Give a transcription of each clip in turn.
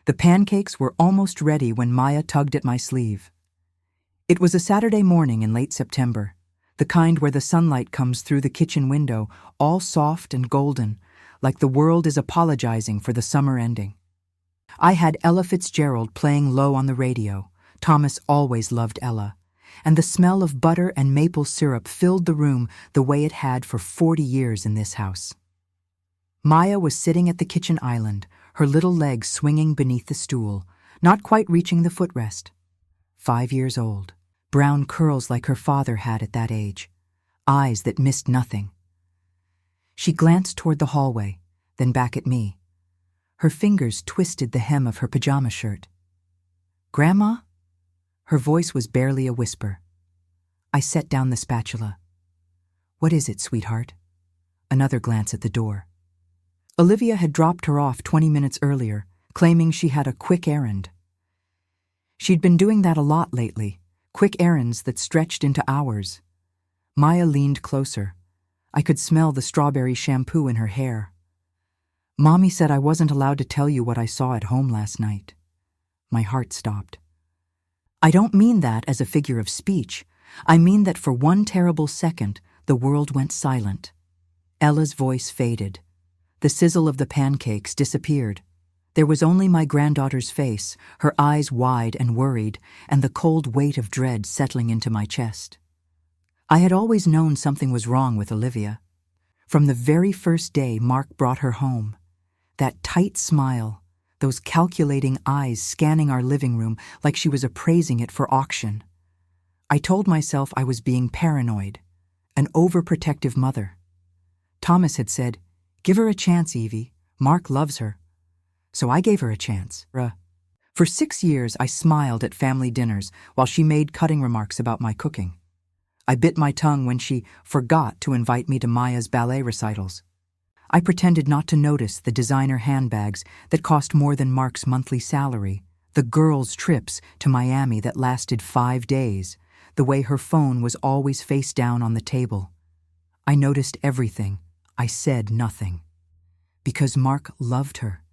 The pancakes were almost ready when Maya tugged at my sleeve. It was a Saturday morning in late September, the kind where the sunlight comes through the kitchen window, all soft and golden, like the world is apologizing for the summer ending. I had Ella Fitzgerald playing low on the radio. Thomas always loved Ella, and the smell of butter and maple syrup filled the room the way it had for 40 years in this house. Maya was sitting at the kitchen island, her little legs swinging beneath the stool, not quite reaching the footrest. 5 years old, brown curls like her father had at that age, eyes that missed nothing. She glanced toward the hallway, then back at me. Her fingers twisted the hem of her pajama shirt. "Grandma?" Her voice was barely a whisper. I set down the spatula. "What is it, sweetheart?" Another glance at the door. Olivia had dropped her off 20 minutes earlier, claiming she had a quick errand. She'd been doing that a lot lately, quick errands that stretched into hours. Maya leaned closer. I could smell the strawberry shampoo in her hair. "Mommy said I wasn't allowed to tell you what I saw at home last night." My heart stopped. I don't mean that as a figure of speech. I mean that for one terrible second, the world went silent. Ella's voice faded. The sizzle of the pancakes disappeared. There was only my granddaughter's face, her eyes wide and worried, and the cold weight of dread settling into my chest. I had always known something was wrong with Olivia. From the very first day Mark brought her home. That tight smile, those calculating eyes scanning our living room like she was appraising it for auction. I told myself I was being paranoid, an overprotective mother. Thomas had said, "Give her a chance, Evie. Mark loves her." So I gave her a chance. For 6 years, I smiled at family dinners while she made cutting remarks about my cooking. I bit my tongue when she forgot to invite me to Maya's ballet recitals. I pretended not to notice the designer handbags that cost more than Mark's monthly salary, the girls' trips to Miami that lasted 5 days, the way her phone was always face down on the table. I noticed everything. I said nothing. Because Mark loved her.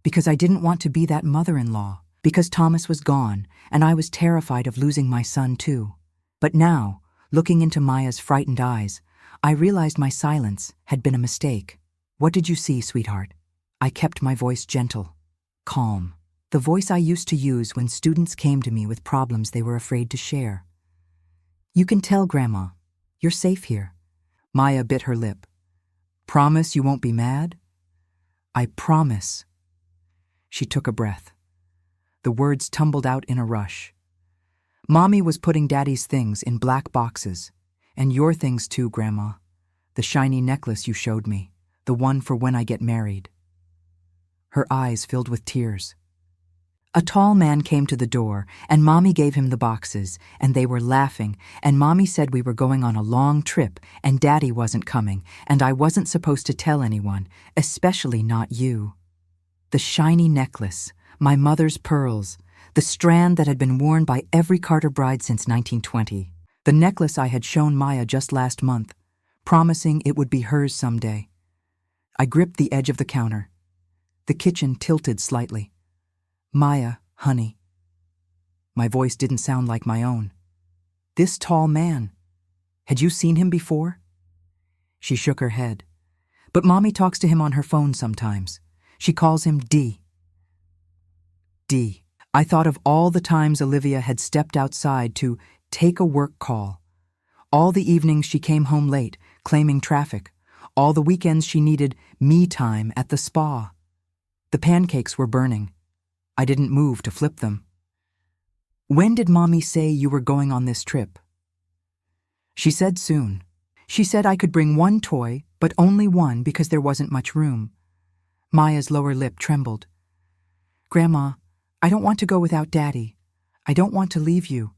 Because I didn't want to be that mother-in-law. Because Thomas was gone, and I was terrified of losing my son too. But now, looking into Maya's frightened eyes, I realized my silence had been a mistake. "What did you see, sweetheart?" I kept my voice gentle, calm, the voice I used to use when students came to me with problems they were afraid to share. "You can tell, Grandma. You're safe here." Maya bit her lip. "Promise you won't be mad?" "I promise." She took a breath. The words tumbled out in a rush. "Mommy was putting Daddy's things in black boxes. And your things too, Grandma. The shiny necklace you showed me, the one for when I get married." Her eyes filled with tears. A tall man came to the door, and Mommy gave him the boxes, and they were laughing, and Mommy said we were going on a long trip, and Daddy wasn't coming, and I wasn't supposed to tell anyone, especially not you. The shiny necklace, my mother's pearls, the strand that had been worn by every Carter bride since 1920, the necklace I had shown Maya just last month, promising it would be hers someday. I gripped the edge of the counter. The kitchen tilted slightly. "Maya, honey." My voice didn't sound like my own. "This tall man. Had you seen him before?" She shook her head. "But Mommy talks to him on her phone sometimes. She calls him D." D. I thought of all the times Olivia had stepped outside to take a work call. All the evenings she came home late, claiming traffic. All the weekends she needed me time at the spa. The pancakes were burning. I didn't move to flip them. "When did Mommy say you were going on this trip?" She said soon. She said I could bring one toy, but only one because there wasn't much room. Maya's lower lip trembled. "Grandma, I don't want to go without Daddy. I don't want to leave you."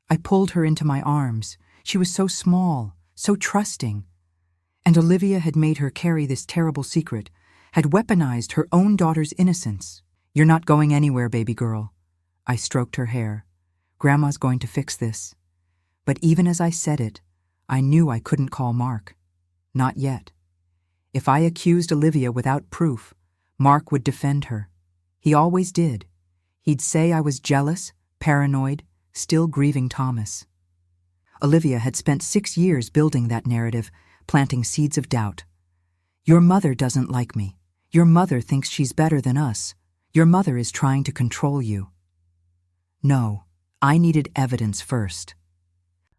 I pulled her into my arms. She was so small, so trusting. And Olivia had made her carry this terrible secret, had weaponized her own daughter's innocence. "You're not going anywhere, baby girl." I stroked her hair. "Grandma's going to fix this." But even as I said it, I knew I couldn't call Mark. Not yet. If I accused Olivia without proof, Mark would defend her. He always did. He'd say I was jealous, paranoid, still grieving Thomas. Olivia had spent 6 years building that narrative, planting seeds of doubt. Your mother doesn't like me. Your mother thinks she's better than us. Your mother is trying to control you. No, I needed evidence first.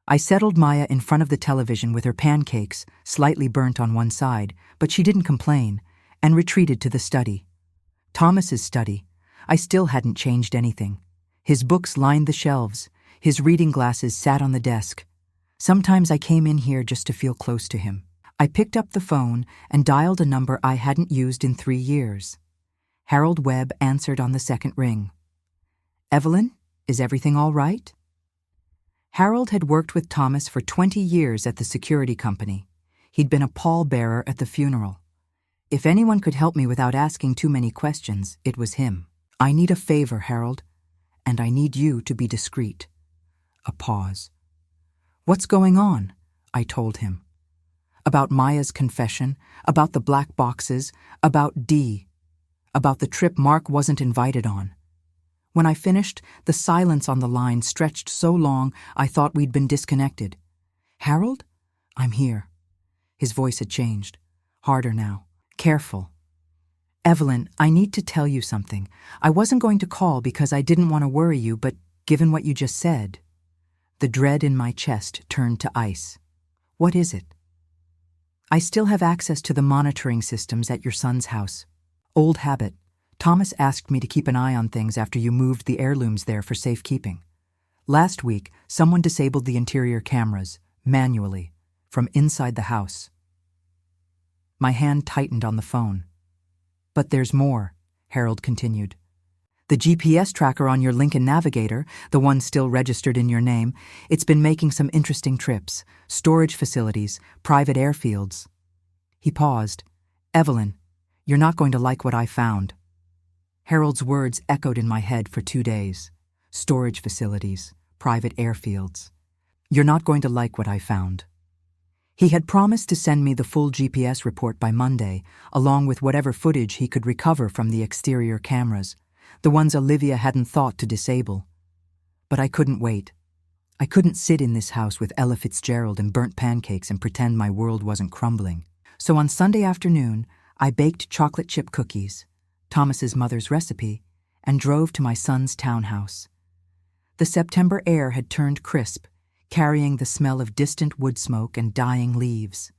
I settled Maya in front of the television with her pancakes, slightly burnt on one side, but she didn't complain, and retreated to the study. Thomas's study. I still hadn't changed anything. His books lined the shelves. His reading glasses sat on the desk. Sometimes I came in here just to feel close to him. I picked up the phone and dialed a number I hadn't used in 3 years. Harold Webb answered on the second ring. "Evelyn, is everything all right?" Harold had worked with Thomas for 20 years at the security company. He'd been a pallbearer at the funeral. If anyone could help me without asking too many questions, it was him. "I need a favor, Harold, and I need you to be discreet." A pause. "What's going on?" I told him. About Maya's confession, about the black boxes, about Dee, about the trip Mark wasn't invited on. When I finished, the silence on the line stretched so long I thought we'd been disconnected. "Harold? I'm here." His voice had changed. Harder now. Careful. "Evelyn, I need to tell you something. I wasn't going to call because I didn't want to worry you, but given what you just said..." The dread in my chest turned to ice. "What is it?" "I still have access to the monitoring systems at your son's house. Old habit. Thomas asked me to keep an eye on things after you moved the heirlooms there for safekeeping. Last week, someone disabled the interior cameras, manually, from inside the house." My hand tightened on the phone. "But there's more," Harold continued. "The GPS tracker on your Lincoln Navigator, the one still registered in your name, it's been making some interesting trips, storage facilities, private airfields." He paused. "Evelyn, you're not going to like what I found." Harold's words echoed in my head for 2 days. Storage facilities, private airfields. "You're not going to like what I found." He had promised to send me the full GPS report by Monday, along with whatever footage he could recover from the exterior cameras, the ones Olivia hadn't thought to disable. But I couldn't wait. I couldn't sit in this house with Ella Fitzgerald and burnt pancakes and pretend my world wasn't crumbling. So on Sunday afternoon, I baked chocolate chip cookies, Thomas's mother's recipe, and drove to my son's townhouse. The September air had turned crisp, carrying the smell of distant wood smoke and dying leaves.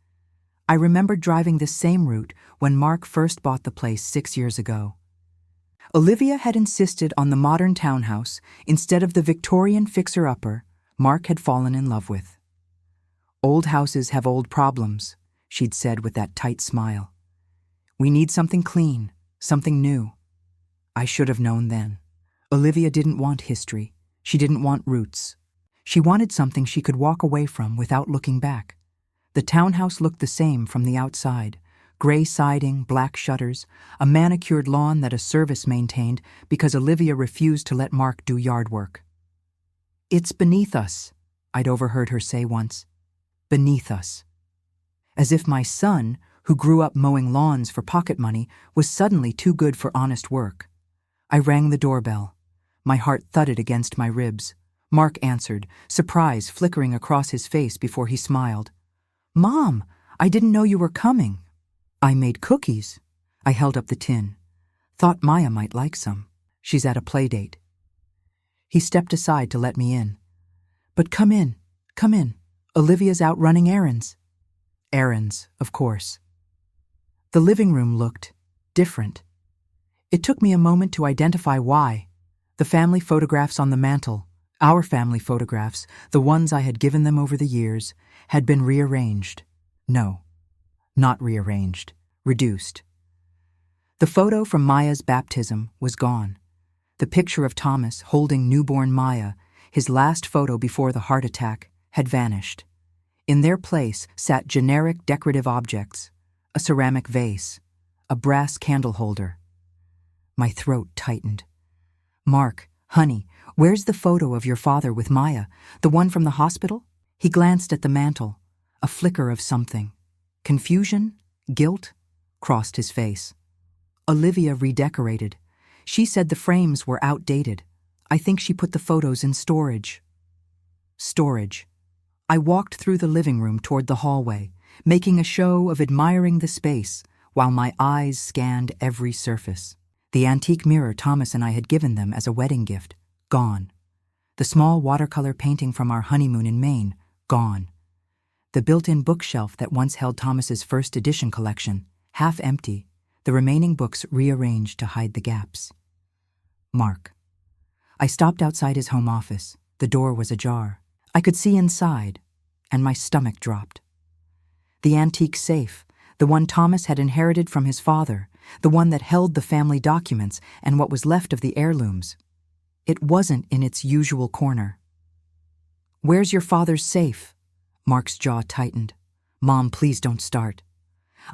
I remembered driving this same route when Mark first bought the place 6 years ago. Olivia had insisted on the modern townhouse instead of the Victorian fixer-upper Mark had fallen in love with. "Old houses have old problems," she'd said with that tight smile. "We need something clean, something new." I should have known then. Olivia didn't want history. She didn't want roots. She wanted something she could walk away from without looking back. The townhouse looked the same from the outside. Gray siding, black shutters, a manicured lawn that a service maintained because Olivia refused to let Mark do yard work. "It's beneath us," I'd overheard her say once. Beneath us. As if my son, who grew up mowing lawns for pocket money, was suddenly too good for honest work. I rang the doorbell. My heart thudded against my ribs. Mark answered, surprise flickering across his face before he smiled. "Mom, I didn't know you were coming." "I made cookies." I held up the tin. "Thought Maya might like some. She's at a play date." He stepped aside to let me in. "But come in, come in. Olivia's out running errands." Errands, of course. The living room looked different. It took me a moment to identify why. The family photographs on the mantel, our family photographs, the ones I had given them over the years, had been rearranged. No, not rearranged, reduced. The photo from Maya's baptism was gone. The picture of Thomas holding newborn Maya, his last photo before the heart attack, had vanished. In their place sat generic decorative objects, a ceramic vase, a brass candle holder. My throat tightened. "Mark, honey, where's the photo of your father with Maya, the one from the hospital?" He glanced at the mantel. A flicker of something. Confusion? Guilt? Crossed his face. Olivia redecorated. She said the frames were outdated. I think she put the photos in storage. Storage. I walked through the living room toward the hallway, making a show of admiring the space while my eyes scanned every surface. The antique mirror Thomas and I had given them as a wedding gift, gone. The small watercolor painting from our honeymoon in Maine, gone. The built-in bookshelf that once held Thomas's first edition collection, half empty, the remaining books rearranged to hide the gaps. Mark. I stopped outside his home office. The door was ajar. I could see inside, and my stomach dropped. The antique safe, the one Thomas had inherited from his father, the one that held the family documents and what was left of the heirlooms. It wasn't in its usual corner. "Where's your father's safe?" Mark's jaw tightened. "Mom, please don't start."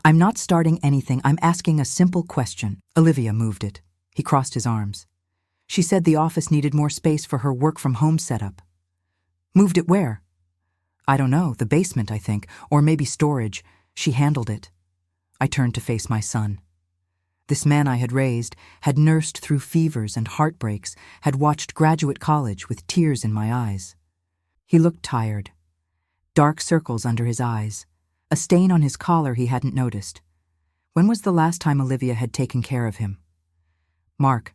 "I'm not starting anything. I'm asking a simple question." Olivia moved it. He crossed his arms. "She said the office needed more space for her work-from-home setup." "Moved it where?" "I don't know. The basement, I think. Or maybe storage. She handled it." I turned to face my son. This man I had raised, had nursed through fevers and heartbreaks, had watched graduate college with tears in my eyes. He looked tired. Dark circles under his eyes. A stain on his collar he hadn't noticed. When was the last time Olivia had taken care of him? "Mark,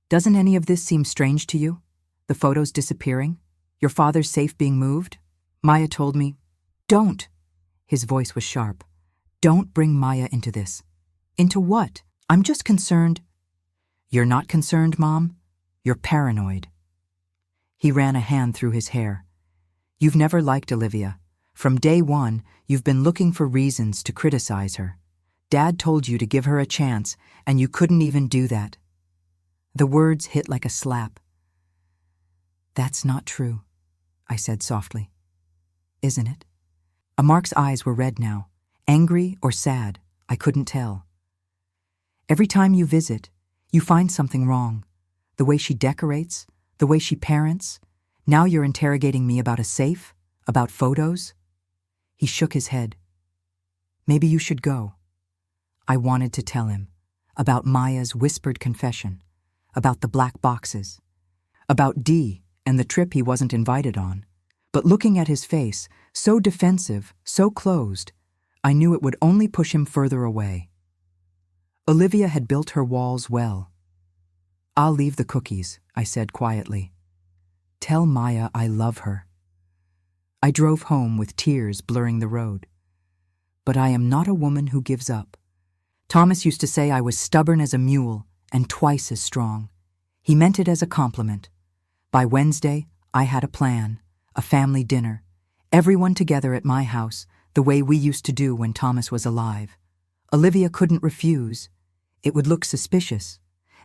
doesn't any of this seem strange to you? The photos disappearing? Your father's safe being moved?" Maya told me, "Don't." His voice was sharp. "Don't bring Maya into this." "Into what? I'm just concerned." "You're not concerned, Mom. You're paranoid." He ran a hand through his hair. "You've never liked Olivia. From day one, you've been looking for reasons to criticize her. Dad told you to give her a chance, and you couldn't even do that." The words hit like a slap. "That's not true," I said softly. "Isn't it?" Mark's eyes were red now, angry or sad, I couldn't tell. "Every time you visit, you find something wrong. The way she decorates, the way she parents. Now you're interrogating me about a safe, about photos." He shook his head. "Maybe you should go." I wanted to tell him about Maya's whispered confession, about the black boxes, about Dee and the trip he wasn't invited on. But looking at his face, so defensive, so closed, I knew it would only push him further away. Olivia had built her walls well. "I'll leave the cookies," I said quietly. "Tell Maya I love her." I drove home with tears blurring the road. But I am not a woman who gives up. Thomas used to say I was stubborn as a mule and twice as strong. He meant it as a compliment. By Wednesday, I had a plan, a family dinner, everyone together at my house, the way we used to do when Thomas was alive. Olivia couldn't refuse. It would look suspicious,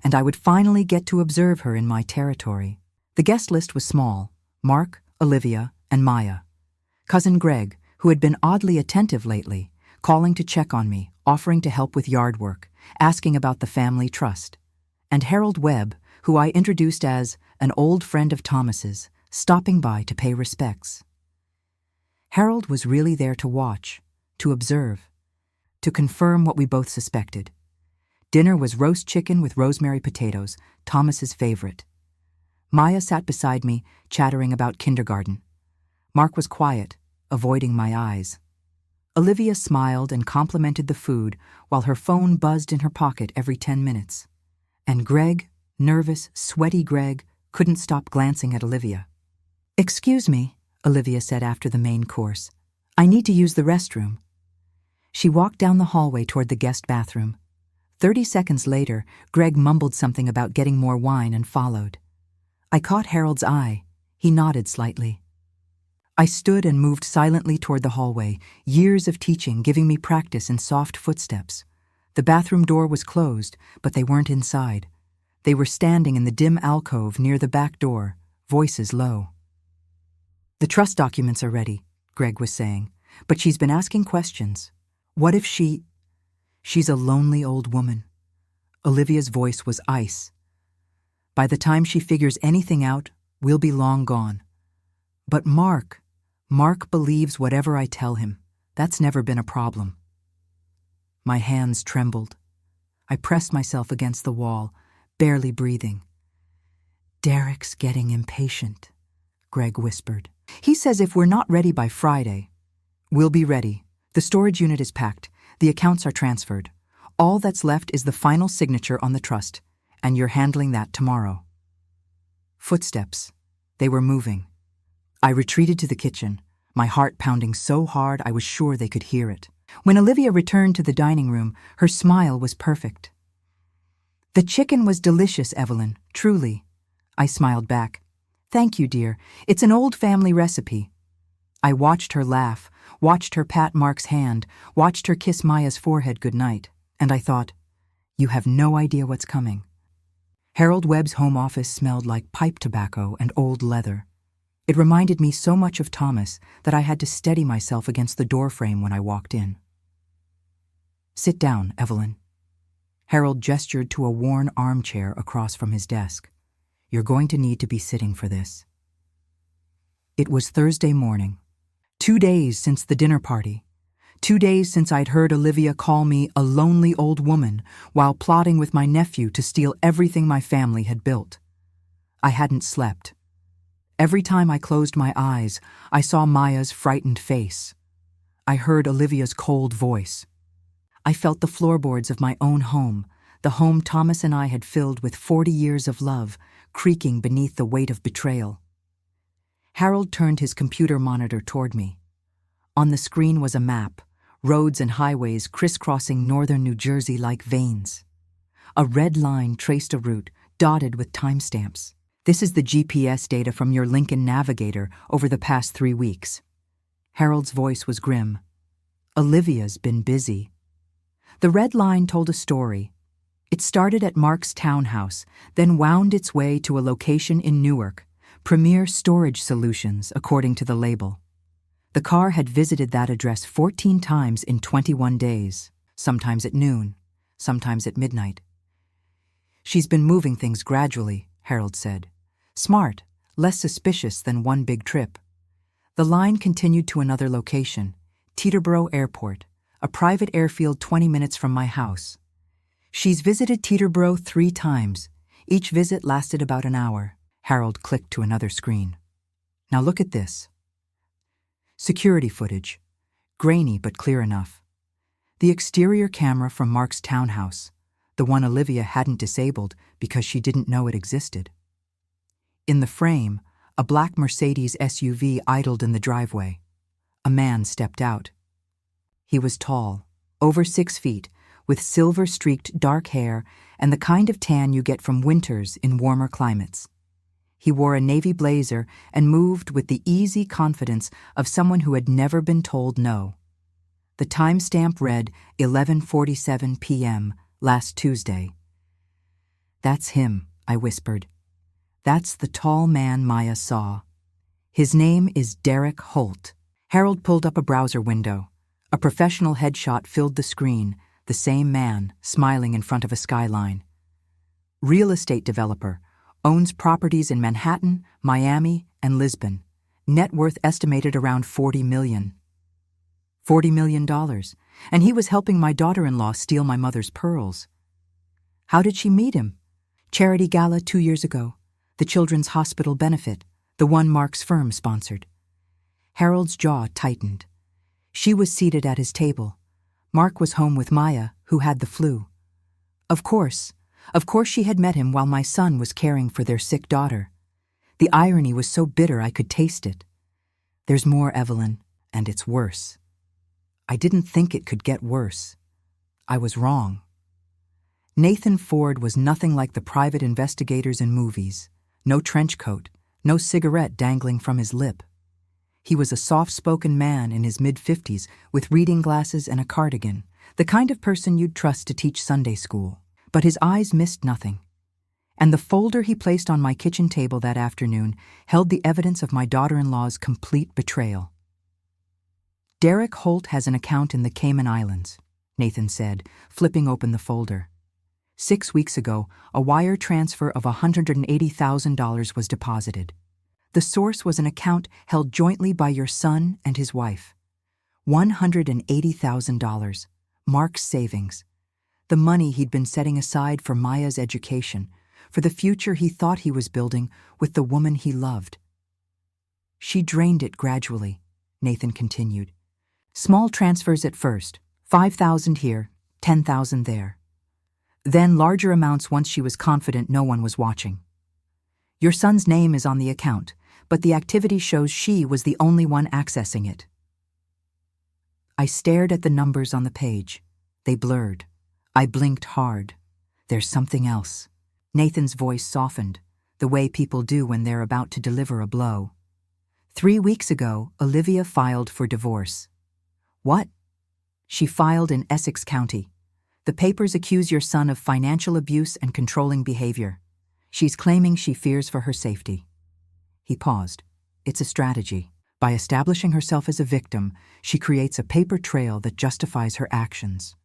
and I would finally get to observe her in my territory. The guest list was small: Mark, Olivia, and Maya. Cousin Greg, who had been oddly attentive lately, calling to check on me, offering to help with yard work, asking about the family trust. And Harold Webb, who I introduced as an old friend of Thomas's, stopping by to pay respects. Harold was really there to watch, to observe, to confirm what we both suspected. Dinner was roast chicken with rosemary potatoes, Thomas's favorite. Maya sat beside me, chattering about kindergarten. Mark was quiet, avoiding my eyes. Olivia smiled and complimented the food while her phone buzzed in her pocket every 10 minutes. And Greg, nervous, sweaty Greg, couldn't stop glancing at Olivia. "Excuse me," Olivia said after the main course. "I need to use the restroom." She walked down the hallway toward the guest bathroom. 30 seconds later, Greg mumbled something about getting more wine and followed. I caught Harold's eye. He nodded slightly. I stood and moved silently toward the hallway, years of teaching giving me practice in soft footsteps. The bathroom door was closed, but they weren't inside. They were standing in the dim alcove near the back door, voices low. "The trust documents are ready," Greg was saying, "but she's been asking questions. What if she's a lonely old woman." Olivia's voice was ice. "By the time she figures anything out, we'll be long gone." "But Mark believes whatever I tell him. That's never been a problem." My hands trembled. I pressed myself against the wall, barely breathing. "Derek's getting impatient," Greg whispered. "He says if we're not ready by Friday." "We'll be ready. The storage unit is packed. The accounts are transferred. All that's left is the final signature on the trust, and you're handling that tomorrow." Footsteps. They were moving. I retreated to the kitchen, my heart pounding so hard I was sure they could hear it. When Olivia returned to the dining room, her smile was perfect. "The chicken was delicious, Evelyn, truly." I smiled back. "Thank you, dear. It's an old family recipe." I watched her laugh, watched her pat Mark's hand, watched her kiss Maya's forehead goodnight, and I thought, you have no idea what's coming. Harold Webb's home office smelled like pipe tobacco and old leather. It reminded me so much of Thomas that I had to steady myself against the doorframe when I walked in. "Sit down, Evelyn." Harold gestured to a worn armchair across from his desk. "You're going to need to be sitting for this." It was Thursday morning. 2 days since the dinner party. 2 days since I'd heard Olivia call me a lonely old woman while plotting with my nephew to steal everything my family had built. I hadn't slept. Every time I closed my eyes, I saw Maya's frightened face. I heard Olivia's cold voice. I felt the floorboards of my own home, the home Thomas and I had filled with 40 years of love, creaking beneath the weight of betrayal. Harold turned his computer monitor toward me. On the screen was a map, roads and highways crisscrossing northern New Jersey like veins. A red line traced a route, dotted with timestamps. "This is the GPS data from your Lincoln Navigator over the past 3 weeks." Harold's voice was grim. "Olivia's been busy." The red line told a story. It started at Mark's townhouse, then wound its way to a location in Newark, Premier Storage Solutions, according to the label. The car had visited that address 14 times in 21 days, sometimes at noon, sometimes at midnight. "She's been moving things gradually," Harold said. "Smart, less suspicious than one big trip." The line continued to another location, Teterboro Airport, a private airfield 20 minutes from my house. "She's visited Teterboro 3 times. Each visit lasted about an hour." Harold clicked to another screen. "Now look at this." Security footage. Grainy but clear enough. The exterior camera from Mark's townhouse, the one Olivia hadn't disabled because she didn't know it existed. In the frame, a black Mercedes SUV idled in the driveway. A man stepped out. He was tall, over 6 feet, with silver-streaked dark hair and the kind of tan you get from winters in warmer climates. He wore a navy blazer and moved with the easy confidence of someone who had never been told no. The timestamp read 11:47 p.m. last Tuesday. "That's him," I whispered. "That's the tall man Maya saw. His name is Derek Holt." Harold pulled up a browser window. A professional headshot filled the screen, the same man, smiling in front of a skyline. "Real estate developer. Owns properties in Manhattan, Miami, and Lisbon. Net worth estimated around $40 million. $40 million, and he was helping my daughter-in-law steal my mother's pearls." "How did she meet him?" "Charity gala 2 years ago. The Children's Hospital benefit, the one Mark's firm sponsored." Harold's jaw tightened. She was seated at his table. Mark was home with Maya, who had the flu. Of course she had met him while my son was caring for their sick daughter. The irony was so bitter I could taste it. "There's more, Evelyn, and it's worse." I didn't think it could get worse. I was wrong. Nathan Ford was nothing like the private investigators in movies. No trench coat, no cigarette dangling from his lip. He was a soft-spoken man in his mid-50s with reading glasses and a cardigan, the kind of person you'd trust to teach Sunday school. But his eyes missed nothing. And the folder he placed on my kitchen table that afternoon held the evidence of my daughter-in-law's complete betrayal. "Derek Holt has an account in the Cayman Islands," Nathan said, flipping open the folder. 6 weeks ago, a wire transfer of $180,000 was deposited. The source was an account held jointly by your son and his wife. $180,000, Mark's savings. The money he'd been setting aside for Maya's education, for the future he thought he was building with the woman he loved. She drained it gradually, Nathan continued. Small transfers at first, 5,000 here, 10,000 there. Then larger amounts once she was confident no one was watching. Your son's name is on the account, but the activity shows she was the only one accessing it. I stared at the numbers on the page. They blurred. I blinked hard. There's something else. Nathan's voice softened, the way people do when they're about to deliver a blow. 3 weeks ago, Olivia filed for divorce. What? She filed in Essex County. The papers accuse your son of financial abuse and controlling behavior. She's claiming she fears for her safety. He paused. It's a strategy. By establishing herself as a victim, she creates a paper trail that justifies her actions.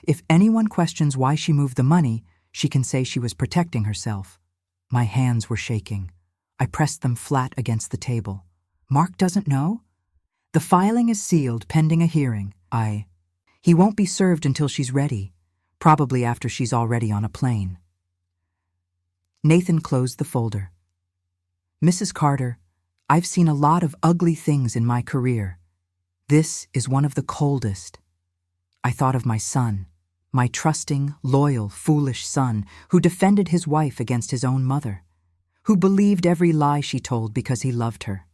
If anyone questions why she moved the money, she can say she was protecting herself. My hands were shaking. I pressed them flat against the table. Mark doesn't know? The filing is sealed pending a hearing. He won't be served until she's ready, probably after she's already on a plane. Nathan closed the folder. Mrs. Carter, I've seen a lot of ugly things in my career. This is one of the coldest. I thought of my son, my trusting, loyal, foolish son who defended his wife against his own mother, who believed every lie she told because he loved her,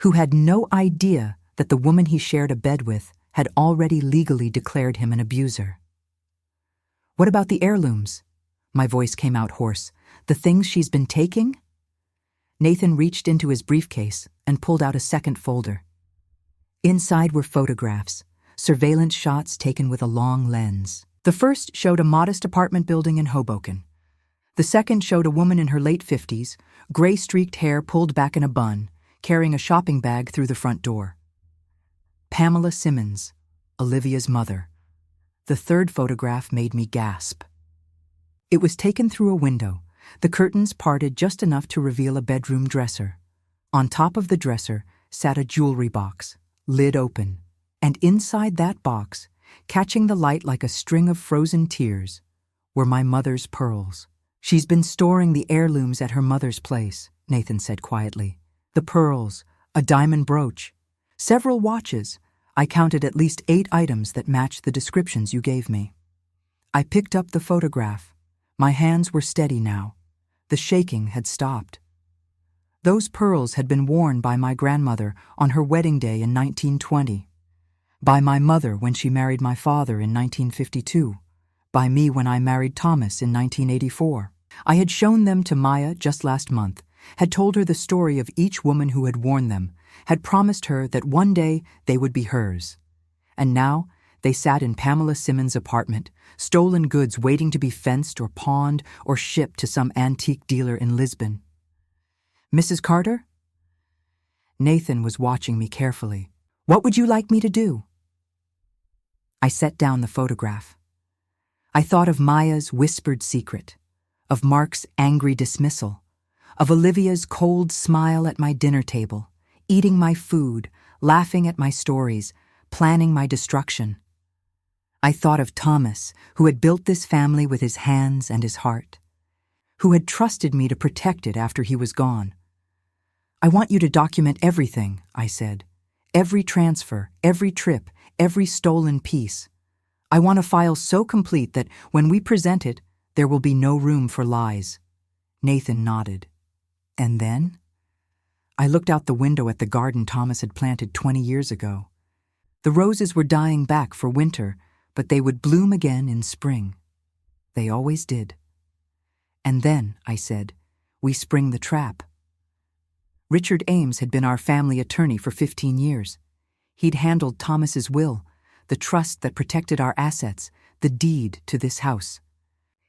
who had no idea that the woman he shared a bed with had already legally declared him an abuser. What about the heirlooms? My voice came out hoarse. The things she's been taking? Nathan reached into his briefcase and pulled out a second folder. Inside were photographs, surveillance shots taken with a long lens. The first showed a modest apartment building in Hoboken. The second showed a woman in her late 50s, gray-streaked hair pulled back in a bun, carrying a shopping bag through the front door. Pamela Simmons, Olivia's mother. The third photograph made me gasp. It was taken through a window, the curtains parted just enough to reveal a bedroom dresser. On top of the dresser sat a jewelry box, lid open, and inside that box, catching the light like a string of frozen tears, were my mother's pearls. She's been storing the heirlooms at her mother's place, Nathan said quietly. The pearls, a diamond brooch, several watches. I counted at least 8 items that matched the descriptions you gave me. I picked up the photograph. My hands were steady now. The shaking had stopped. Those pearls had been worn by my grandmother on her wedding day in 1920, by my mother when she married my father in 1952, by me when I married Thomas in 1984. I had shown them to Maya just last month, had told her the story of each woman who had worn them, had promised her that one day they would be hers. And now they sat in Pamela Simmons' apartment, stolen goods waiting to be fenced or pawned or shipped to some antique dealer in Lisbon. Mrs. Carter? Nathan was watching me carefully. What would you like me to do? I set down the photograph. I thought of Maya's whispered secret, of Mark's angry dismissal, of Olivia's cold smile at my dinner table, eating my food, laughing at my stories, planning my destruction. I thought of Thomas, who had built this family with his hands and his heart, who had trusted me to protect it after he was gone. I want you to document everything, I said. Every transfer, every trip, every stolen piece. I want a file so complete that when we present it, there will be no room for lies. Nathan nodded. And then? I looked out the window at the garden Thomas had planted 20 years ago. The roses were dying back for winter, but they would bloom again in spring. They always did. And then, I said, we spring the trap. Richard Ames had been our family attorney for 15 years. He'd handled Thomas's will, the trust that protected our assets, the deed to this house.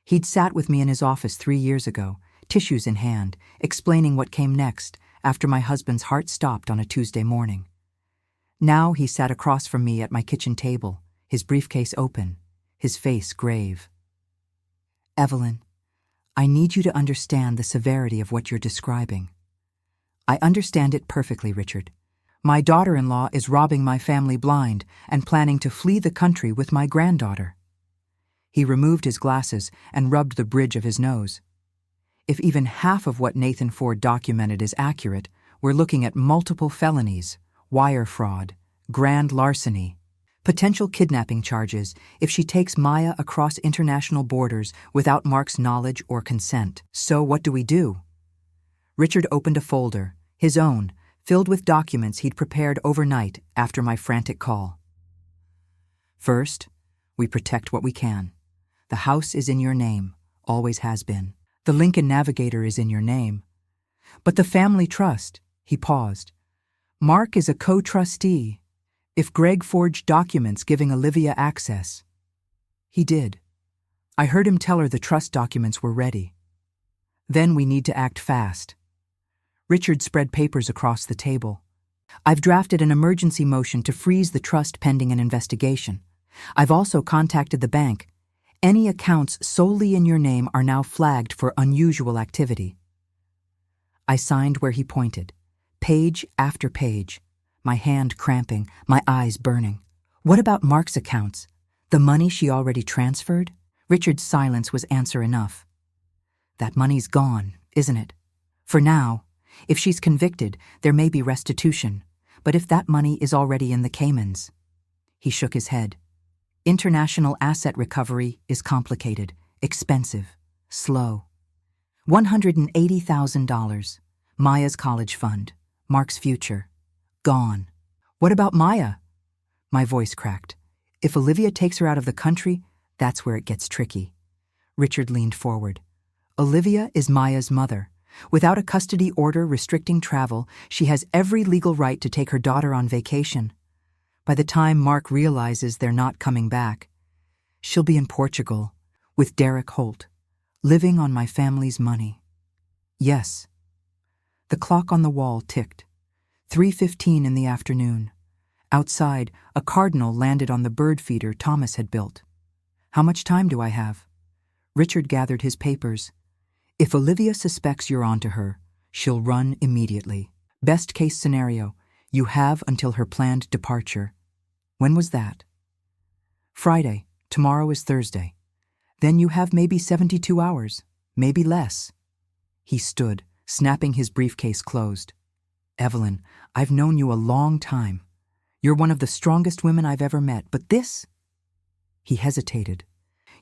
He'd sat with me in his office 3 years ago, tissues in hand, explaining what came next after my husband's heart stopped on a Tuesday morning. Now he sat across from me at my kitchen table, his briefcase open, his face grave. Evelyn, I need you to understand the severity of what you're describing. I understand it perfectly, Richard. My daughter-in-law is robbing my family blind and planning to flee the country with my granddaughter. He removed his glasses and rubbed the bridge of his nose. If even half of what Nathan Ford documented is accurate, we're looking at multiple felonies, wire fraud, grand larceny, potential kidnapping charges if she takes Maya across international borders without Mark's knowledge or consent. So what do? Richard opened a folder, his own, filled with documents he'd prepared overnight after my frantic call. First, we protect what we can. The house is in your name, always has been. The Lincoln Navigator is in your name. But the family trust, he paused. Mark is a co-trustee. If Greg forged documents giving Olivia access. He did. I heard him tell her the trust documents were ready. Then we need to act fast. Richard spread papers across the table. I've drafted an emergency motion to freeze the trust pending an investigation. I've also contacted the bank. Any accounts solely in your name are now flagged for unusual activity. I signed where he pointed, page after page, my hand cramping, my eyes burning. What about Mark's accounts? The money she already transferred? Richard's silence was answer enough. That money's gone, isn't it? For now. If she's convicted, there may be restitution. But if that money is already in the Caymans? He shook his head. International asset recovery is complicated, expensive, slow. $180,000. Maya's college fund. Mark's future. Gone. What about Maya? My voice cracked. If Olivia takes her out of the country, that's where it gets tricky. Richard leaned forward. Olivia is Maya's mother. Without a custody order restricting travel, she has every legal right to take her daughter on vacation. By the time Mark realizes they're not coming back, she'll be in Portugal, with Derek Holt, living on my family's money. Yes. The clock on the wall ticked. 3:15 in the afternoon. Outside, a cardinal landed on the bird feeder Thomas had built. How much time do I have? Richard gathered his papers. If Olivia suspects you're onto her, she'll run immediately. Best case scenario, you have until her planned departure. When was that? Friday. Tomorrow is Thursday. Then you have maybe 72 hours, maybe less. He stood, snapping his briefcase closed. Evelyn, I've known you a long time. You're one of the strongest women I've ever met, but this? He hesitated.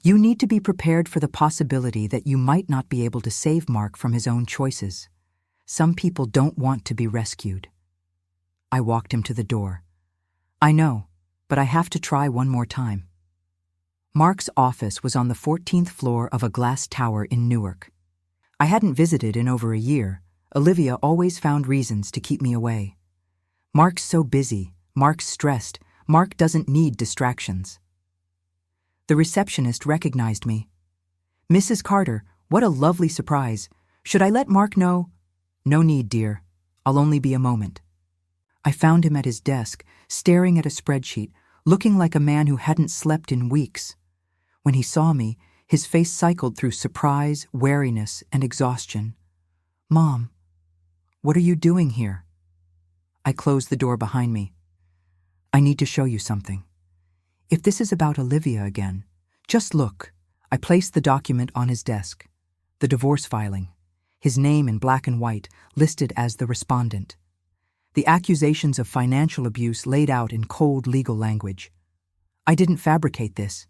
You need to be prepared for the possibility that you might not be able to save Mark from his own choices. Some people don't want to be rescued. I walked him to the door. I know, but I have to try one more time. Mark's office was on the 14th floor of a glass tower in Newark. I hadn't visited in over a year. Olivia always found reasons to keep me away. Mark's so busy, Mark's stressed, Mark doesn't need distractions. The receptionist recognized me. Mrs. Carter, what a lovely surprise. Should I let Mark know? No need, dear. I'll only be a moment. I found him at his desk, staring at a spreadsheet, looking like a man who hadn't slept in weeks. When he saw me, his face cycled through surprise, wariness, and exhaustion. Mom, what are you doing here? I closed the door behind me. I need to show you something. If this is about Olivia again, just look. I placed the document on his desk. The divorce filing. His name in black and white, listed as the respondent. The accusations of financial abuse laid out in cold legal language. I didn't fabricate this.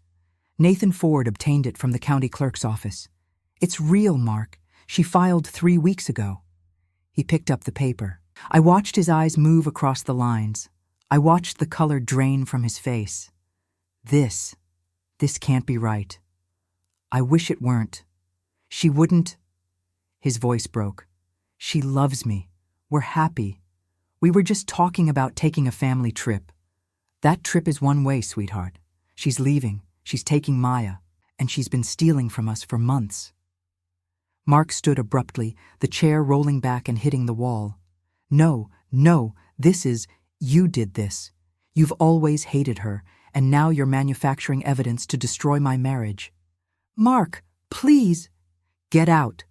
Nathan Ford obtained it from the county clerk's office. It's real, Mark. She filed 3 weeks ago. He picked up the paper. I watched his eyes move across the lines. I watched the color drain from his face. This can't be right. I wish it weren't. She wouldn't. His voice broke. She loves me. We're happy. We were just talking about taking a family trip. That trip is one way, sweetheart. She's leaving. She's taking Maya. And she's been stealing from us for months. Mark stood abruptly, the chair rolling back and hitting the wall. No, this is, you did this. You've always hated her, and now you're manufacturing evidence to destroy my marriage. Mark, please. Get out.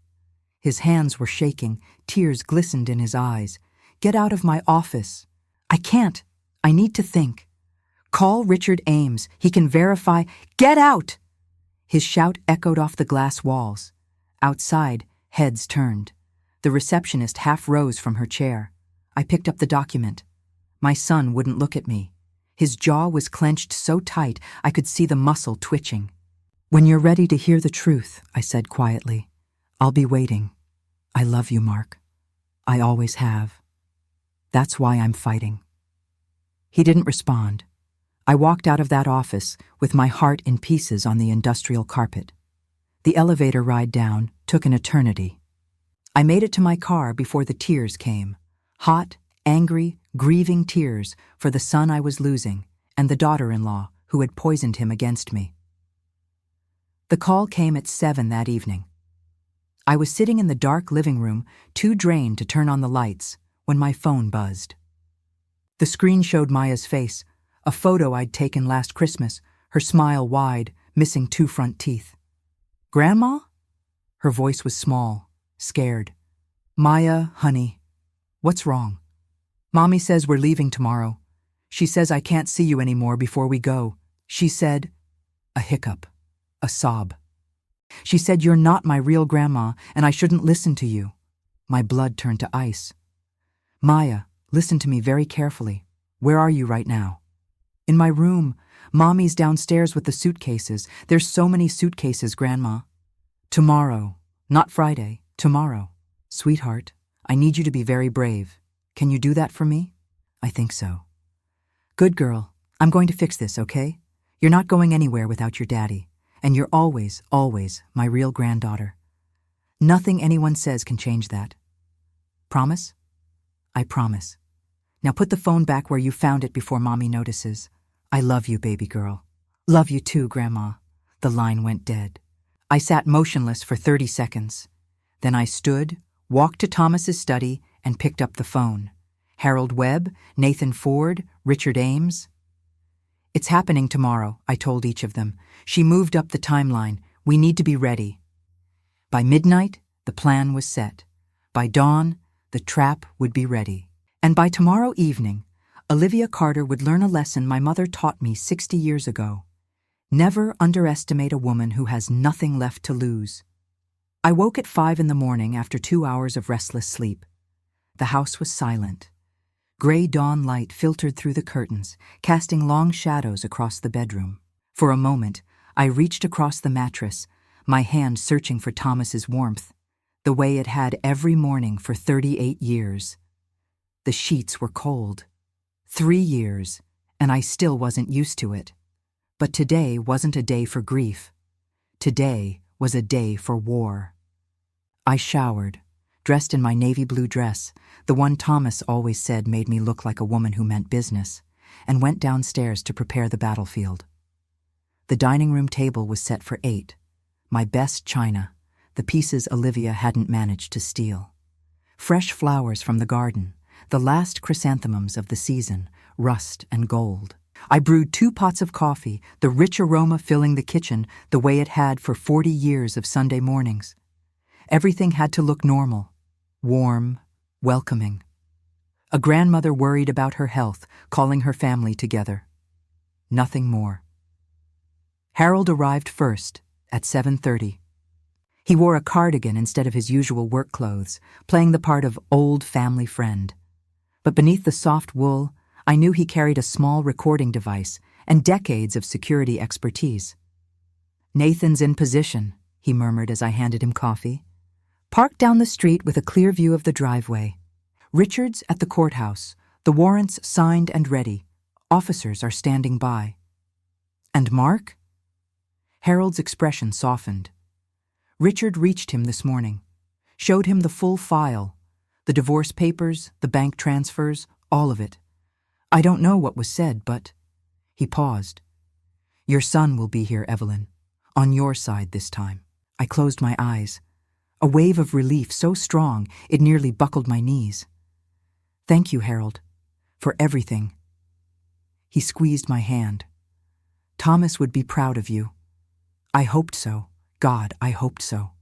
His hands were shaking, tears glistened in his eyes. Get out of my office. I can't. I need to think. Call Richard Ames. He can verify. Get out! His shout echoed off the glass walls. Outside, Heads turned. The receptionist half rose from her chair. I picked up the document. My son wouldn't look at me. His jaw was clenched so tight I could see the muscle twitching. "When you're ready to hear the truth," I said quietly, "I'll be waiting. I love you, Mark. I always have. That's why I'm fighting." He didn't respond. I walked out of that office with my heart in pieces on the industrial carpet. The elevator ride down took an eternity. I made it to my car before the tears came. Hot, angry, grieving tears for the son I was losing and the daughter-in-law who had poisoned him against me. The call came at 7 that evening. I was sitting in the dark living room, too drained to turn on the lights, when my phone buzzed. The screen showed Maya's face, a photo I'd taken last Christmas, her smile wide, missing 2 front teeth. "Grandma?" Her voice was small, scared. "Maya, honey, what's wrong?" "Mommy says we're leaving tomorrow. She says I can't see you anymore before we go. She said..." A hiccup, a sob. "She said you're not my real grandma and I shouldn't listen to you." My blood turned to ice. "Maya, listen to me very carefully. Where are you right now?" "In my room. Mommy's downstairs with the suitcases. There's so many suitcases, Grandma." "Tomorrow. Not Friday. Tomorrow. Sweetheart, I need you to be very brave. Can you do that for me?" "I think so." "Good girl. I'm going to fix this, okay? You're not going anywhere without your daddy. And you're always, always my real granddaughter. Nothing anyone says can change that. Promise?" "I promise. Now put the phone back where you found it before Mommy notices. I love you, baby girl." "Love you too, Grandma." The line went dead. I sat motionless for 30 seconds. Then I stood, walked to Thomas's study, and picked up the phone. Harold Webb, Nathan Ford, Richard Ames. "It's happening tomorrow," I told each of them. She moved up the timeline. We need to be ready. By midnight, the plan was set. By dawn, the trap would be ready. And by tomorrow evening, Olivia Carter would learn a lesson my mother taught me 60 years ago. Never underestimate a woman who has nothing left to lose. I woke at 5 in the morning after 2 hours of restless sleep. The house was silent. Gray dawn light filtered through the curtains, casting long shadows across the bedroom. For a moment, I reached across the mattress, my hand searching for Thomas's warmth, the way it had every morning for 38 years. The sheets were cold. 3 years, and I still wasn't used to it. But today wasn't a day for grief. Today was a day for war. I showered, dressed in my navy blue dress, the one Thomas always said made me look like a woman who meant business, and went downstairs to prepare the battlefield. The dining room table was set for 8, my best china, the pieces Olivia hadn't managed to steal. Fresh flowers from the garden, the last chrysanthemums of the season, rust and gold. I brewed 2 pots of coffee, the rich aroma filling the kitchen the way it had for 40 years of Sunday mornings. Everything had to look normal, warm, welcoming. A grandmother worried about her health, calling her family together. Nothing more. Harold arrived first, at 7:30. He wore a cardigan instead of his usual work clothes, playing the part of old family friend. But beneath the soft wool, I knew he carried a small recording device and decades of security expertise. "Nathan's in position," he murmured as I handed him coffee. "Parked down the street with a clear view of the driveway. Richard's at the courthouse, the warrants signed and ready. Officers are standing by." "And Mark?" Harold's expression softened. "Richard reached him this morning, showed him the full file, the divorce papers, the bank transfers, all of it. I don't know what was said, but..." He paused. "Your son will be here, Evelyn. On your side this time." I closed my eyes. A wave of relief so strong it nearly buckled my knees. "Thank you, Harold, for everything." He squeezed my hand. "Thomas would be proud of you." I hoped so. God, I hoped so.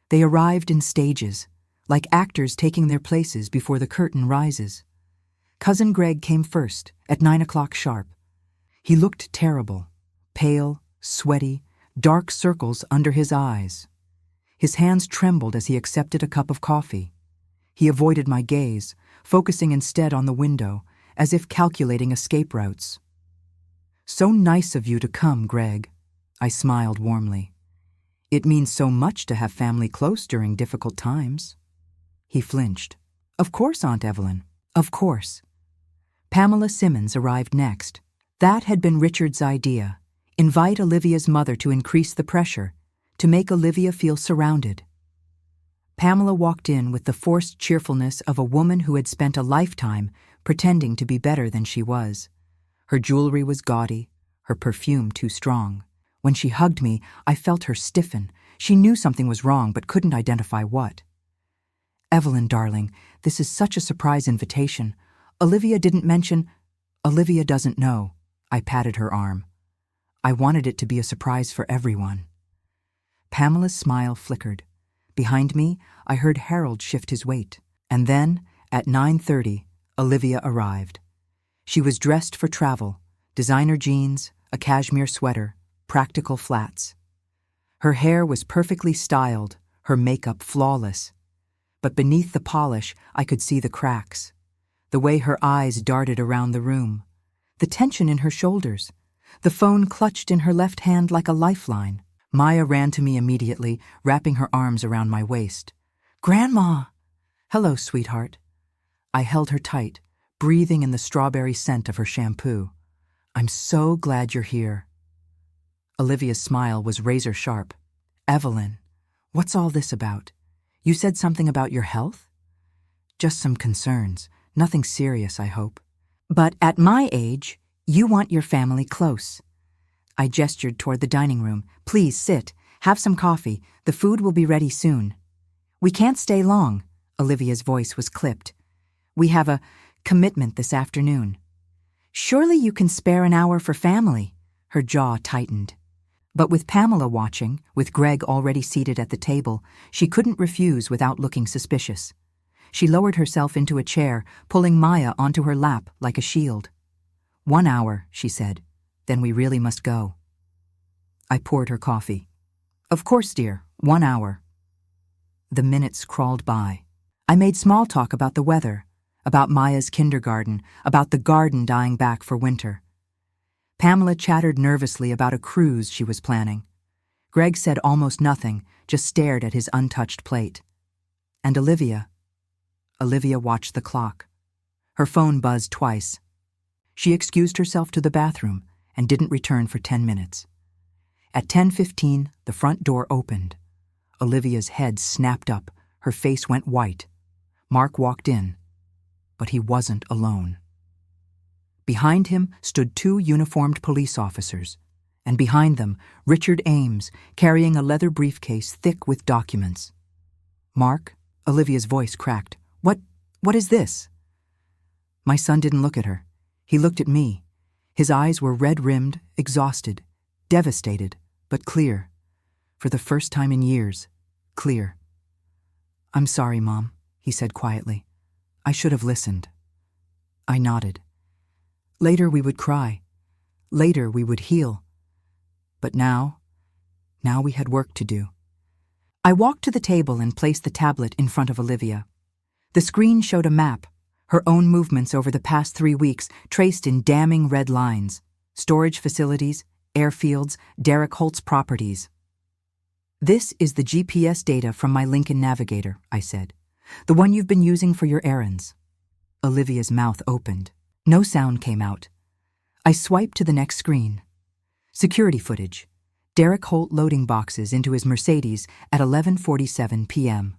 They arrived in stages, like actors taking their places before the curtain rises. Cousin Greg came first, at 9 o'clock sharp. He looked terrible, pale, sweaty, dark circles under his eyes. His hands trembled as he accepted a cup of coffee. He avoided my gaze, focusing instead on the window, as if calculating escape routes. "So nice of you to come, Greg," I smiled warmly. "It means so much to have family close during difficult times." He flinched. "Of course, Aunt Evelyn, of course." Pamela Simmons arrived next. That had been Richard's idea: invite Olivia's mother to increase the pressure, to make Olivia feel surrounded. Pamela walked in with the forced cheerfulness of a woman who had spent a lifetime pretending to be better than she was. Her jewelry was gaudy, her perfume too strong. When she hugged me, I felt her stiffen. She knew something was wrong but couldn't identify what. "Evelyn, darling, this is such a surprise invitation. Olivia didn't mention—" "Olivia doesn't know." I patted her arm. "I wanted it to be a surprise for everyone." Pamela's smile flickered. Behind me, I heard Harold shift his weight. And then, at 9:30, Olivia arrived. She was dressed for travel: designer jeans, a cashmere sweater, practical flats. Her hair was perfectly styled, her makeup flawless. But beneath the polish, I could see the cracks. The way her eyes darted around the room. The tension in her shoulders. The phone clutched in her left hand like a lifeline. Maya ran to me immediately, wrapping her arms around my waist. "Grandma!" "Hello, sweetheart." I held her tight, breathing in the strawberry scent of her shampoo. "I'm so glad you're here." Olivia's smile was razor sharp. "Evelyn, what's all this about? You said something about your health?" "Just some concerns. Nothing serious, I hope." "But at my age, you want your family close." I gestured toward the dining room. "Please sit. Have some coffee. The food will be ready soon." "We can't stay long." Olivia's voice was clipped. "We have a commitment this afternoon." "Surely you can spare an hour for family." Her jaw tightened. But with Pamela watching, with Greg already seated at the table, she couldn't refuse without looking suspicious. She lowered herself into a chair, pulling Maya onto her lap like a shield. "1 hour," she said. "Then we really must go." I poured her coffee. "Of course, dear, 1 hour." The minutes crawled by. I made small talk about the weather, about Maya's kindergarten, about the garden dying back for winter. Pamela chattered nervously about a cruise she was planning. Greg said almost nothing, just stared at his untouched plate. And Olivia watched the clock. Her phone buzzed twice. She excused herself to the bathroom and didn't return for 10 minutes. At 10:15, the front door opened. Olivia's head snapped up, her face went white. Mark walked in, but he wasn't alone. Behind him stood 2 uniformed police officers, and behind them, Richard Ames, carrying a leather briefcase thick with documents. "Mark?" Olivia's voice cracked. What is this?" My son didn't look at her. He looked at me. His eyes were red-rimmed, exhausted, devastated, but clear. For the first time in years, clear. "I'm sorry, Mom," he said quietly. "I should have listened." I nodded. Later we would cry. Later we would heal. But now we had work to do. I walked to the table and placed the tablet in front of Olivia. The screen showed a map, her own movements over the past 3 weeks traced in damning red lines: storage facilities, airfields, Derek Holt's properties. "This is the GPS data from my Lincoln Navigator," I said. "The one you've been using for your errands." Olivia's mouth opened. No sound came out. I swiped to the next screen. Security footage. Derek Holt loading boxes into his Mercedes at 11:47 p.m.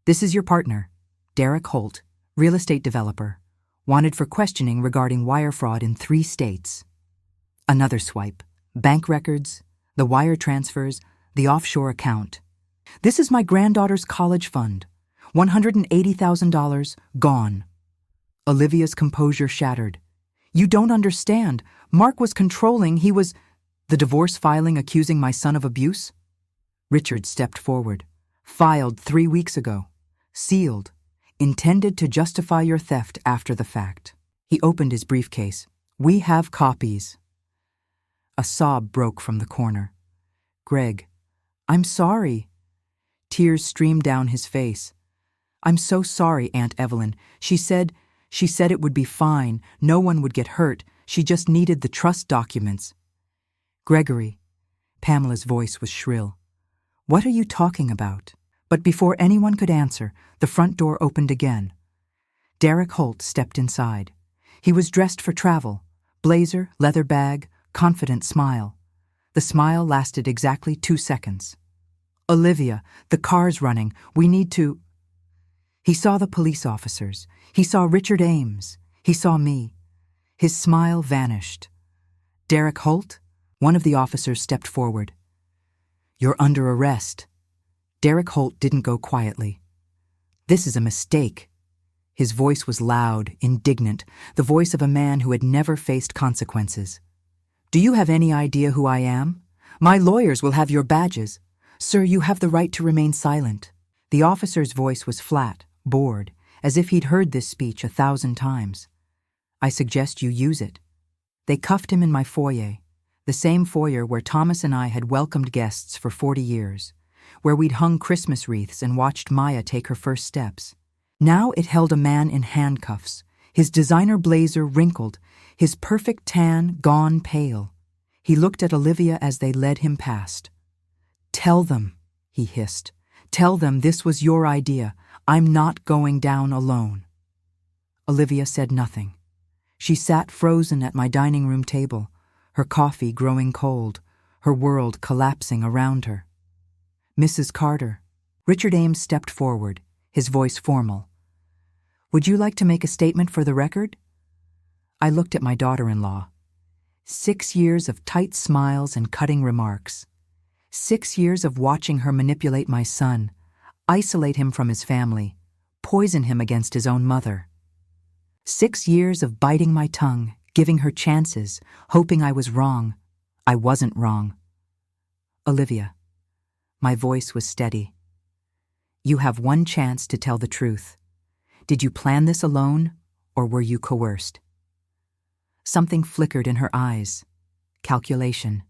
"This is your partner, Derek Holt, real estate developer, wanted for questioning regarding wire fraud in 3 states. Another swipe. Bank records, the wire transfers, the offshore account. "This is my granddaughter's college fund. $180,000 gone." Olivia's composure shattered. "You don't understand. Mark was controlling. He was—" "The divorce filing accusing my son of abuse?" Richard stepped forward. "Filed 3 weeks ago. Sealed. Intended to justify your theft after the fact." He opened his briefcase. "We have copies." A sob broke from the corner. "Greg, I'm sorry." Tears streamed down his face. "I'm so sorry, Aunt Evelyn. She said it would be fine. No one would get hurt. She just needed the trust documents." "Gregory," Pamela's voice was shrill. "What are you talking about?" But before anyone could answer, the front door opened again. Derek Holt stepped inside. He was dressed for travel. Blazer, leather bag, confident smile. The smile lasted exactly 2 seconds. "Olivia, the car's running. We need to—" He saw the police officers. He saw Richard Ames. He saw me. His smile vanished. "Derek Holt?" One of the officers stepped forward. "You're under arrest." Derek Holt didn't go quietly. "This is a mistake." His voice was loud, indignant, the voice of a man who had never faced consequences. "Do you have any idea who I am? My lawyers will have your badges. Sir, you have the right to remain silent." The officer's voice was flat, bored, as if he'd heard this speech 1,000 times. "I suggest you use it." They cuffed him in my foyer, the same foyer where Thomas and I had welcomed guests for 40 years, where we'd hung Christmas wreaths and watched Maya take her first steps. Now it held a man in handcuffs, his designer blazer wrinkled, his perfect tan gone pale. He looked at Olivia as they led him past. "Tell them," he hissed. "Tell them this was your idea. I'm not going down alone." Olivia said nothing. She sat frozen at my dining room table, her coffee growing cold, her world collapsing around her. "Mrs. Carter." Richard Ames stepped forward, his voice formal. "Would you like to make a statement for the record?" I looked at my daughter-in-law. 6 years of tight smiles and cutting remarks. 6 years of watching her manipulate my son, isolate him from his family, poison him against his own mother. 6 years of biting my tongue, giving her chances, hoping I was wrong. I wasn't wrong. "Olivia." My voice was steady. "You have one chance to tell the truth. Did you plan this alone, or were you coerced?" Something flickered in her eyes. Calculation.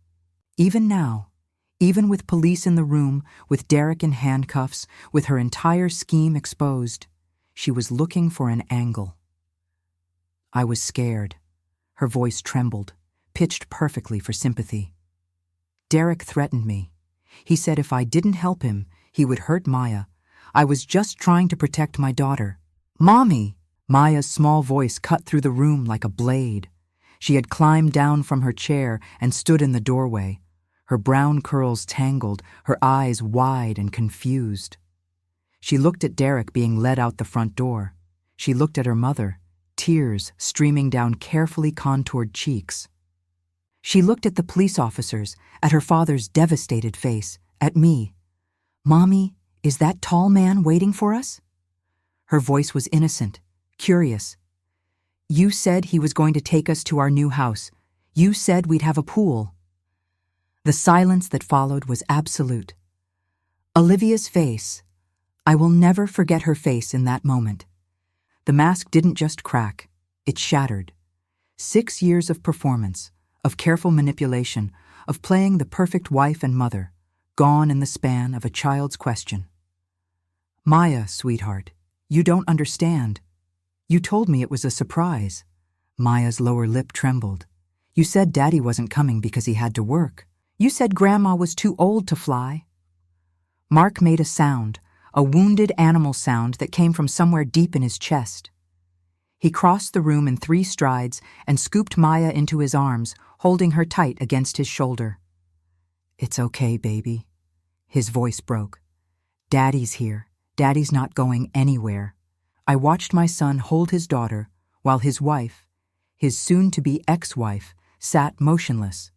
Even now, even with police in the room, with Derek in handcuffs, with her entire scheme exposed, she was looking for an angle. I was scared. Her voice trembled, pitched perfectly for sympathy. Derek threatened me. He said if I didn't help him, he would hurt Maya. I was just trying to protect my daughter. "Mommy!" Maya's small voice cut through the room like a blade. She had climbed down from her chair and stood in the doorway, her brown curls tangled, her eyes wide and confused. She looked at Derek being led out the front door. She looked at her mother, tears streaming down carefully contoured cheeks. She looked at the police officers, at her father's devastated face, at me. "Mommy, is that tall man waiting for us?" Her voice was innocent, curious. "You said he was going to take us to our new house. You said we'd have a pool." The silence that followed was absolute. Olivia's face. I will never forget her face in that moment. The mask didn't just crack, it shattered. 6 years of performance, of careful manipulation, of playing the perfect wife and mother, gone in the span of a child's question. "Maya, sweetheart, you don't understand. You told me it was a surprise." Maya's lower lip trembled. "You said Daddy wasn't coming because he had to work. You said Grandma was too old to fly." Mark made a sound, a wounded animal sound that came from somewhere deep in his chest. He crossed the room in 3 strides and scooped Maya into his arms, holding her tight against his shoulder. "It's okay, baby." His voice broke. "Daddy's here. Daddy's not going anywhere." I watched my son hold his daughter while his wife, his soon-to-be ex-wife, sat motionless,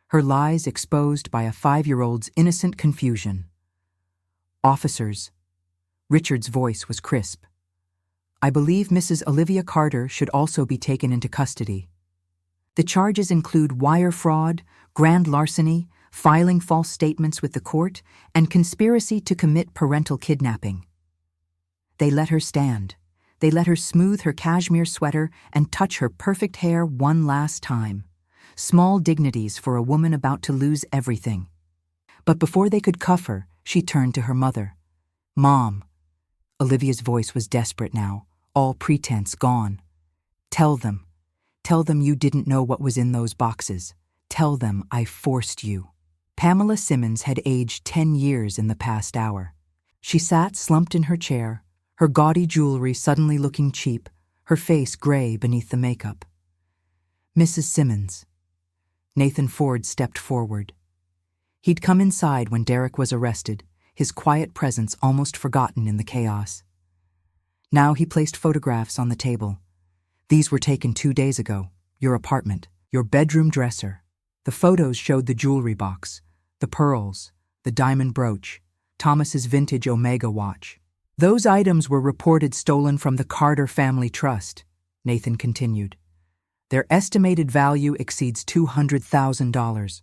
her lies exposed by a 5-year-old's innocent confusion. "Officers." Richard's voice was crisp. "I believe Mrs. Olivia Carter should also be taken into custody. The charges include wire fraud, grand larceny, filing false statements with the court, and conspiracy to commit parental kidnapping." They let her stand. They let her smooth her cashmere sweater and touch her perfect hair one last time. Small dignities for a woman about to lose everything. But before they could cuff her, she turned to her mother. Mom. Olivia's voice was desperate now, all pretense gone. Tell them. Tell them you didn't know what was in those boxes. Tell them I forced you. Pamela Simmons had aged 10 years in the past hour. She sat slumped in her chair, her gaudy jewelry suddenly looking cheap, her face gray beneath the makeup. Mrs. Simmons. Nathan Ford stepped forward. He'd come inside when Derek was arrested, his quiet presence almost forgotten in the chaos. Now he placed photographs on the table. These were taken 2 days ago. Your apartment, your bedroom dresser. The photos showed the jewelry box, the pearls, the diamond brooch, Thomas's vintage Omega watch. Those items were reported stolen from the Carter Family Trust, Nathan continued. Their estimated value exceeds $200,000.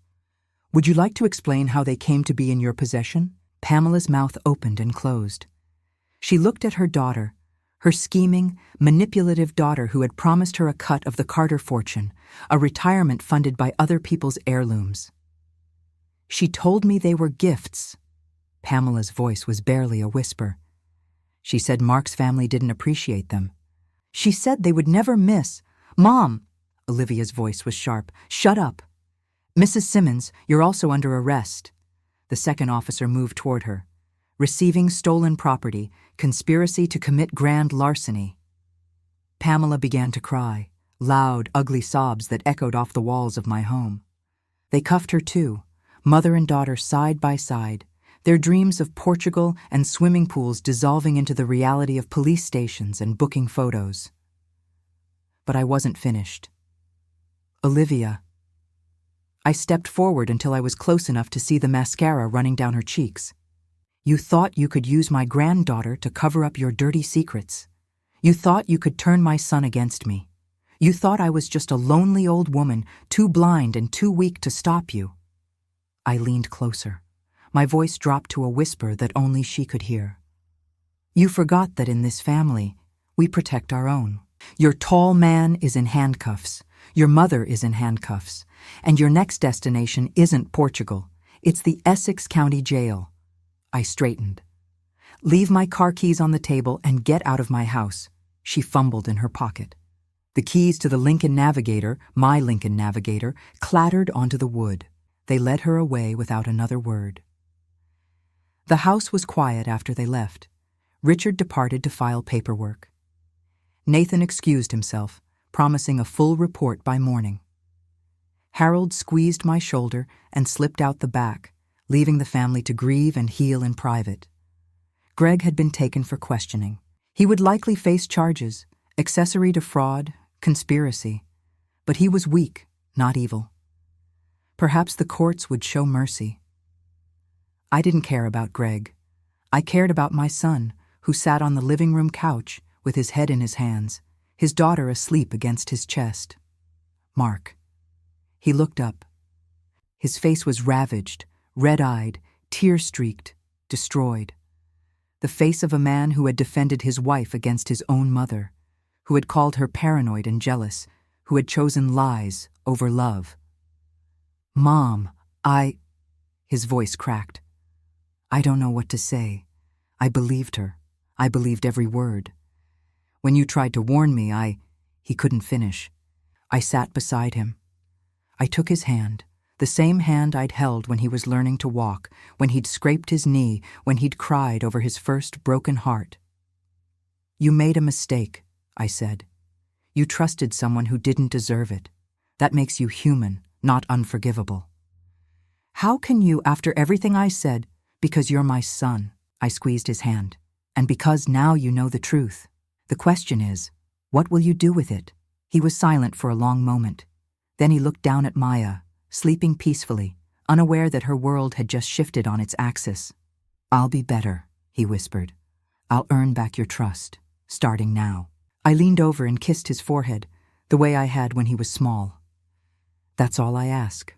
Would you like to explain how they came to be in your possession? Pamela's mouth opened and closed. She looked at her daughter, her scheming, manipulative daughter who had promised her a cut of the Carter fortune, a retirement funded by other people's heirlooms. She told me they were gifts. Pamela's voice was barely a whisper. She said Mark's family didn't appreciate them. She said they would never miss. Mom! Olivia's voice was sharp. Shut up. Mrs. Simmons, you're also under arrest. The second officer moved toward her. Receiving stolen property, conspiracy to commit grand larceny. Pamela began to cry, loud, ugly sobs that echoed off the walls of my home. They cuffed her too, mother and daughter side by side, their dreams of Portugal and swimming pools dissolving into the reality of police stations and booking photos. But I wasn't finished. Olivia. I stepped forward until I was close enough to see the mascara running down her cheeks. You thought you could use my granddaughter to cover up your dirty secrets. You thought you could turn my son against me. You thought I was just a lonely old woman, too blind and too weak to stop you. I leaned closer. My voice dropped to a whisper that only she could hear. You forgot that in this family, we protect our own. Your tall man is in handcuffs. Your mother is in handcuffs. And your next destination isn't Portugal. It's the Essex County Jail. I straightened. Leave my car keys on the table and get out of my house. She fumbled in her pocket. The keys to the Lincoln Navigator, my Lincoln Navigator, clattered onto the wood. They led her away without another word. The house was quiet after they left. Richard departed to file paperwork. Nathan excused himself, promising a full report by morning. Harold squeezed my shoulder and slipped out the back, leaving the family to grieve and heal in private. Greg had been taken for questioning. He would likely face charges, accessory to fraud, conspiracy. But he was weak, not evil. Perhaps the courts would show mercy. I didn't care about Greg. I cared about my son, who sat on the living room couch with his head in his hands, his daughter asleep against his chest. Mark. He looked up. His face was ravaged, red-eyed, tear-streaked, destroyed. The face of a man who had defended his wife against his own mother, who had called her paranoid and jealous, who had chosen lies over love. Mom, His voice cracked. I don't know what to say. I believed her. I believed every word. When you tried to warn me, He couldn't finish. I sat beside him. I took his hand, the same hand I'd held when he was learning to walk, when he'd scraped his knee, when he'd cried over his first broken heart. You made a mistake, I said. You trusted someone who didn't deserve it. That makes you human, not unforgivable. How can you, after everything I said, because you're my son, I squeezed his hand, and because now you know the truth. The question is, what will you do with it? He was silent for a long moment. Then he looked down at Maya, sleeping peacefully, unaware that her world had just shifted on its axis. I'll be better, he whispered. I'll earn back your trust, starting now. I leaned over and kissed his forehead, the way I had when he was small. That's all I ask.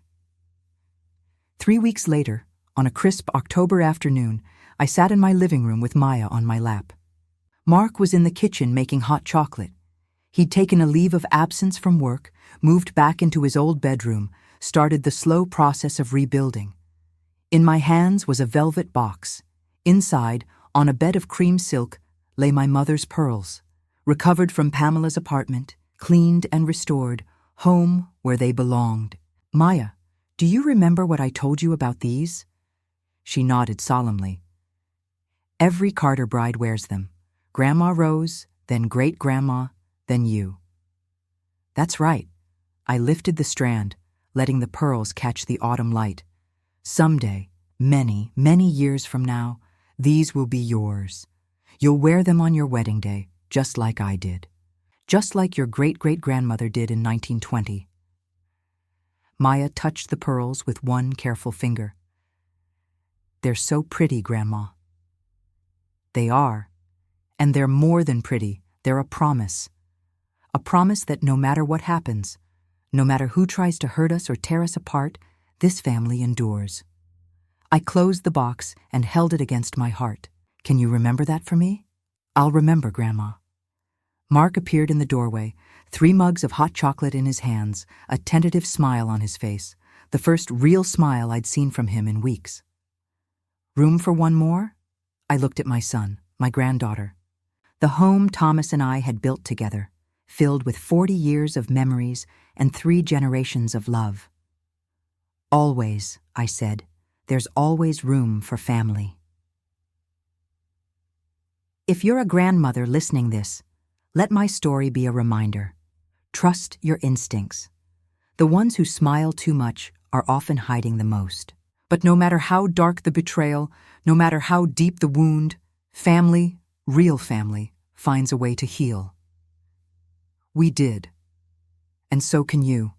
3 weeks later, on a crisp October afternoon, I sat in my living room with Maya on my lap. Mark was in the kitchen making hot chocolate. He'd taken a leave of absence from work, moved back into his old bedroom, started the slow process of rebuilding. In my hands was a velvet box. Inside, On a bed of cream silk lay my mother's pearls, recovered from Pamela's apartment, cleaned and restored, home where they belonged. Maya, do you remember what I told you about these? She nodded solemnly. Every Carter bride wears them. Grandma Rose, then great-grandma, then you. That's right. I lifted the strand, letting the pearls catch the autumn light. Someday, many, many years from now, these will be yours. You'll wear them on your wedding day, just like I did. Just like your great-great-grandmother did in 1920. Maya touched the pearls with one careful finger. They're so pretty, Grandma. They are. And they're more than pretty. They're a promise. A promise that no matter what happens, no matter who tries to hurt us or tear us apart, this family endures. I closed the box and held it against my heart. Can you remember that for me? I'll remember, Grandma. Mark appeared in the doorway, 3 mugs of hot chocolate in his hands, a tentative smile on his face, the first real smile I'd seen from him in weeks. Room for one more? I looked at my son, my granddaughter. The home Thomas and I had built together, filled with 40 years of memories and 3 generations of love. Always, I said, there's always room for family. If you're a grandmother listening this, let my story be a reminder. Trust your instincts. The ones who smile too much are often hiding the most. But no matter how dark the betrayal, no matter how deep the wound, family, real family, finds a way to heal. We did. And so can you.